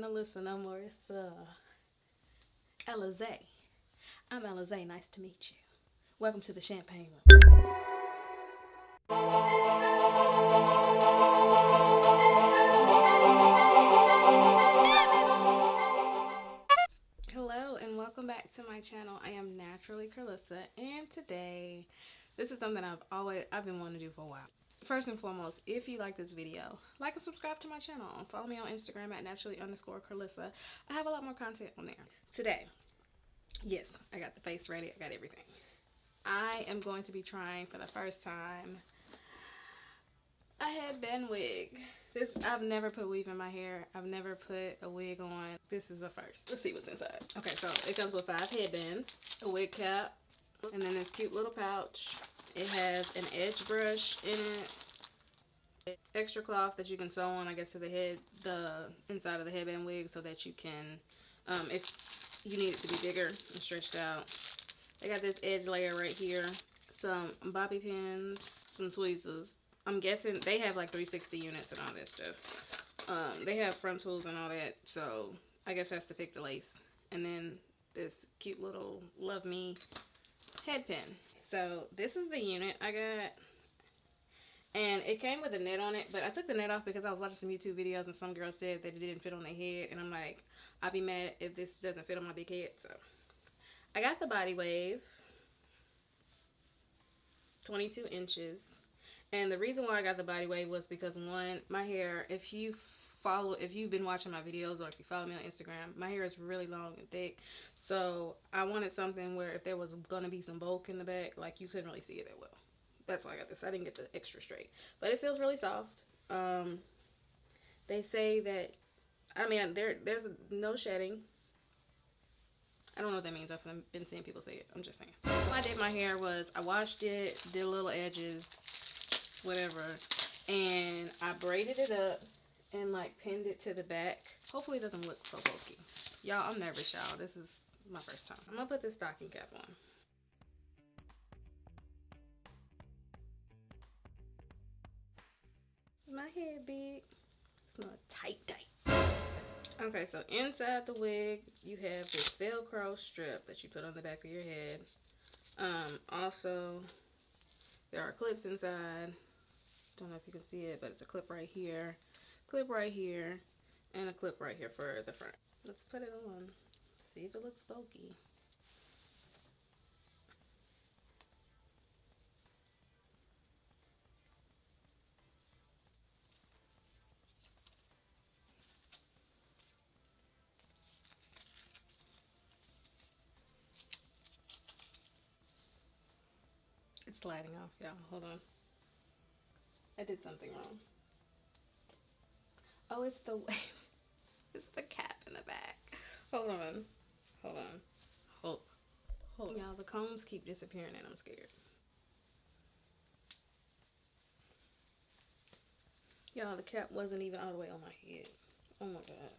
Alyssa no more. It's Alizé. I'm Alizé. Nice to meet you. Welcome to the champagne room. Hello and welcome back to my channel. I am Naturally Carlissa, and today this is something I've been wanting to do for a while. First and foremost, if you like this video, like and subscribe to my channel. Follow me on Instagram at naturally_Carlissa. I have a lot more content on there. Today, yes, I got the face ready. I got everything. I am going to be trying for the first time a headband wig. I've never put weave in my hair. I've never put a wig on. This is a first. Let's see what's inside. Okay, so it comes with 5 headbands, a wig cap, and then this cute little pouch. It has an edge brush in it, extra cloth that you can sew on, I guess, to the inside of the headband wig, so that you can, if you need it to be bigger and stretched out. They got this edge layer right here, some bobby pins, some tweezers. I'm guessing they have like 360 units and all that stuff. They have front tools and all that, so I guess that's to pick the lace. And then this cute little Luvme headband. So this is the unit I got, and it came with a net on it, but I took the net off because I was watching some YouTube videos and some girl said that it didn't fit on their head, and I'm like, I'd be mad if this doesn't fit on my big head. So I got the body wave, 22 inches. And the reason why I got the body wave was because, one, my hair, if you've been watching my videos or if you follow me on Instagram, my hair is really long and thick. So I wanted something where if there was going to be some bulk in the back, like, you couldn't really see it that well. That's why I got this. I didn't get the extra straight. But it feels really soft. They say that, I mean, there's no shedding. I don't know what that means. I've been seeing people say it. I'm just saying. What I did my hair was I washed it, did little edges, whatever, and I braided it up and like pinned it to the back. Hopefully it doesn't look so bulky. Y'all, I'm nervous, y'all. This is my first time. I'm gonna put this stocking cap on. My hair big. It's not tight. Okay, so inside the wig, you have this Velcro strip that you put on the back of your head. Also, there are clips inside. Don't know if you can see it, but it's a clip right here, and a clip right here for the front. Let's put it on. See if it looks bulky. It's sliding off, y'all. Hold on. I did something wrong. Oh, it's the it's the cap in the back. Hold on. Y'all, the combs keep disappearing and I'm scared. Y'all, the cap wasn't even all the way on my head. Oh my god.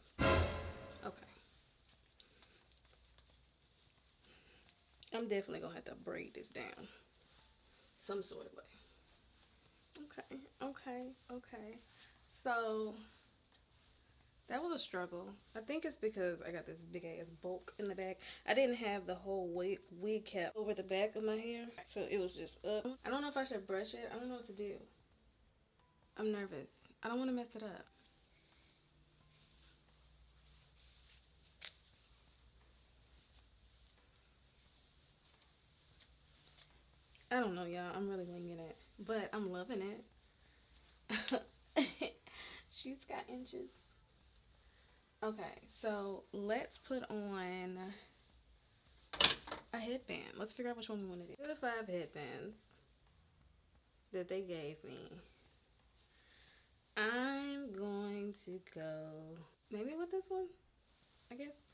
Okay. I'm definitely gonna have to braid this down some sort of way. Okay. So that was a struggle. I think it's because I got this big ass bulk in the back. I didn't have the whole wig cap over the back of my hair, so it was just up. I don't know if I should brush it. I don't know what to do. I'm nervous. I don't want to mess it up. I don't know, y'all. I'm really winging it, but I'm loving it. She's got inches. Okay, so let's put on a headband. Let's figure out which one we want to do. Here are the 5 headbands that they gave me. I'm going to go maybe with this one, I guess.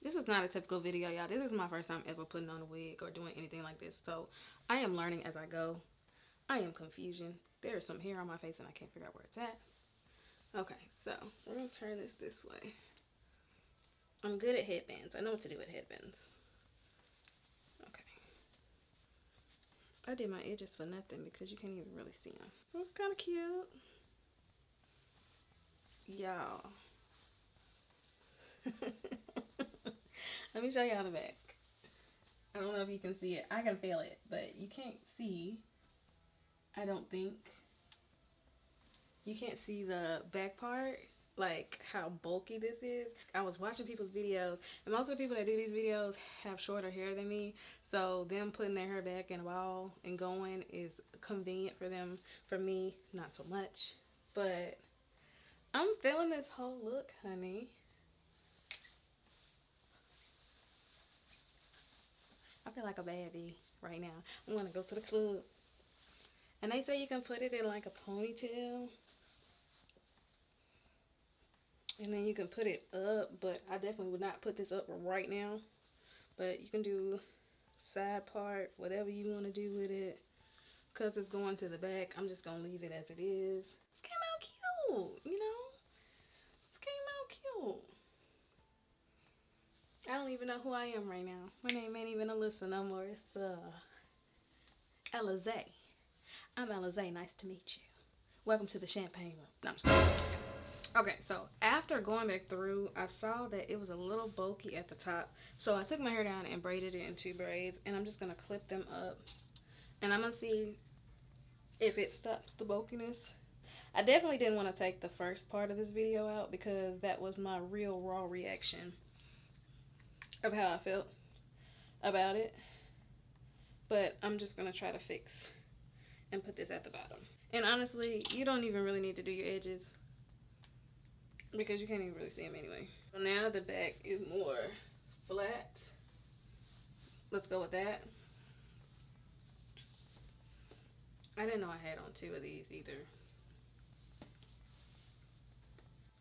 This is not a typical video, y'all. This is my first time ever putting on a wig or doing anything like this. So I am learning as I go. I am confusion. There is some hair on my face and I can't figure out where it's at. Okay, so we're going to turn this way. I'm good at headbands. I know what to do with headbands. Okay. I did my edges for nothing because you can't even really see them. So it's kind of cute. Y'all. Let me show y'all the back. I don't know if you can see it. I can feel it, but you can't see. I don't think. You can't see the back part, like how bulky this is. I was watching people's videos, and most of the people that do these videos have shorter hair than me, so them putting their hair back in a ball and going is convenient for them. For me, not so much. But I'm feeling this whole look, honey. I feel like a baby right now. I'm gonna go to the club, and they say you can put it in like a ponytail. And then you can put it up, but I definitely would not put this up right now. But you can do side part, whatever you want to do with it. Because it's going to the back, I'm just going to leave it as it is. This came out cute, you know? This came out cute. I don't even know who I am right now. My name ain't even Alyssa no more. It's Alize. I'm Alize. Nice to meet you. Welcome to the champagne room. No, I'm just kidding. Okay, so after going back through, I saw that it was a little bulky at the top. So I took my hair down and braided it in 2 braids. And I'm just going to clip them up. And I'm going to see if it stops the bulkiness. I definitely didn't want to take the first part of this video out because that was my real raw reaction of how I felt about it. But I'm just going to try to fix and put this at the bottom. And honestly, you don't even really need to do your edges, because you can't even really see them anyway. So now the back is more flat. Let's go with that. I didn't know I had on 2 of these either.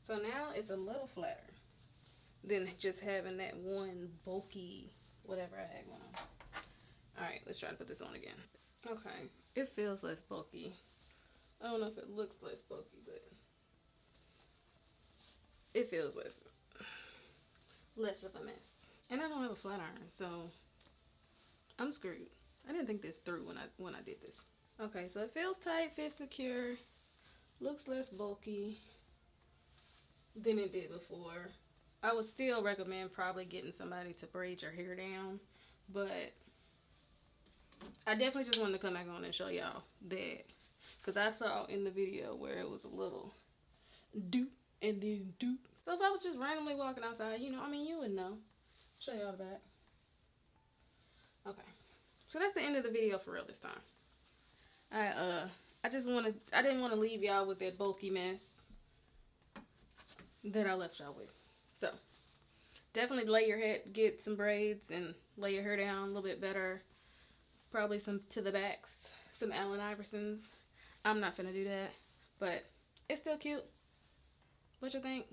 So now it's a little flatter than just having that one bulky whatever I had going on. Alright, let's try to put this on again. Okay, it feels less bulky. I don't know if it looks less bulky, but it feels less of a mess. And I don't have a flat iron, so I'm screwed. I didn't think this through when I did this. Okay, so it feels tight, fits secure, looks less bulky than it did before. I would still recommend probably getting somebody to braid your hair down, but I definitely just wanted to come back on and show y'all that, because I saw in the video where it was a little doop and then doop. So if I was just randomly walking outside, you know, I mean, you would know. Show y'all the back. Okay. So that's the end of the video for real this time. I didn't want to leave y'all with that bulky mess that I left y'all with. So definitely lay your head, get some braids and lay your hair down a little bit better. Probably some to the backs, some Allen Iversons. I'm not finna do that, but it's still cute. What you think?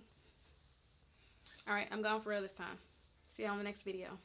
Alright, I'm gone for real this time. See y'all in the next video.